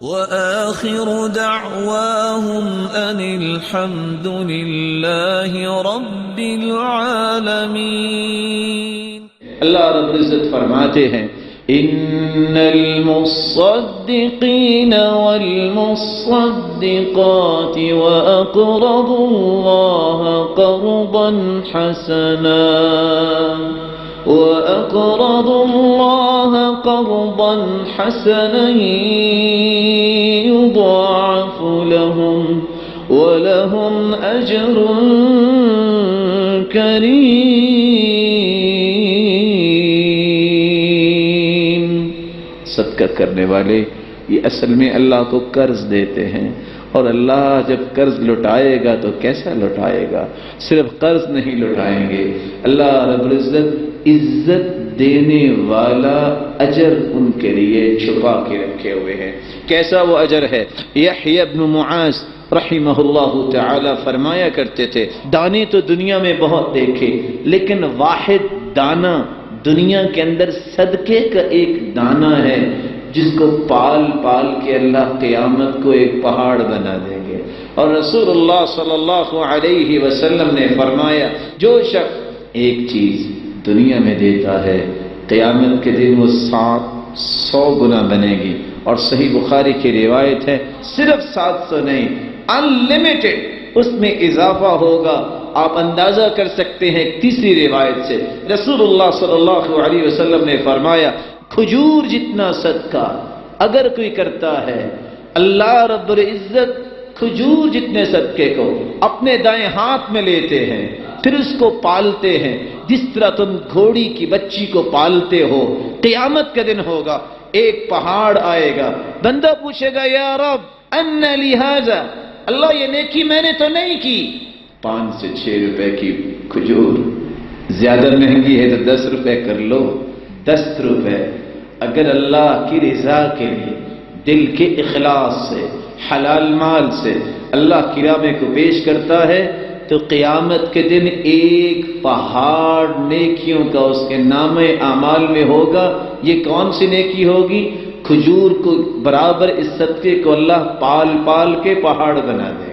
وآخر دعواهم أن الحمد لله رب العالمين۔ اللہ رب العزت فرماتے ہیں ان المصدقین والمصدقات واقرضوا اللہ قرضا حسنا يضاعف لهم ولهم أجر کریم۔ صدقہ کرنے والے یہ اصل میں اللہ کو قرض دیتے ہیں، اور اللہ جب قرض لٹائے گا تو کیسا لٹائے گا؟ صرف قرض نہیں لٹائیں گے، اللہ رب العزت عزت دینے والا اجر ان کے لیے چھپا کے رکھے ہوئے ہیں۔ کیسا وہ اجر ہے؟ یحییٰ ابن معاذ رحمہ اللہ تعالی فرمایا کرتے تھے، دانے تو دنیا میں بہت دیکھے، لیکن واحد دانہ دنیا کے اندر صدقے کا ایک دانہ ہے جس کو پال پال کے اللہ قیامت کو ایک پہاڑ بنا دیں گے۔ اور رسول اللہ صلی اللہ علیہ وسلم نے فرمایا جو شخص ایک چیز دنیا میں دیتا ہے قیامت کے دن وہ 700 گنا بنے گی، اور صحیح بخاری کی روایت ہے صرف 700 نہیں، انلمیٹڈ اس میں اضافہ ہوگا۔ آپ اندازہ کر سکتے ہیں تیسری روایت سے رسول اللہ صلی اللہ علیہ وسلم نے فرمایا کھجور جتنا صدقہ اگر کوئی کرتا ہے، اللہ رب العزت کھجور جتنے صدقے کو اپنے دائیں ہاتھ میں لیتے ہیں، پھر اس کو پالتے ہیں جس طرح تم گھوڑی کی بچی کو پالتے ہو، قیامت کا دن ہوگا ایک پہاڑ آئے گا، بندہ پوچھے گا یا رب ان لی ھذا، اللہ یہ نیکی میں نے تو نہیں کی، 5 سے 6 روپے کی کھجور، زیادہ مہنگی ہے تو 10 روپے کر لو، 10 روپے اگر اللہ کی رضا کے لیے دل کے اخلاص سے حلال مال سے اللہ کی راہ میں کو پیش کرتا ہے تو قیامت کے دن ایک پہاڑ نیکیوں کا اس کے نام اعمال میں ہوگا۔ یہ کون سی نیکی ہوگی؟ کھجور کو برابر اس صدقے کو اللہ پال پال کے پہاڑ بنا دے۔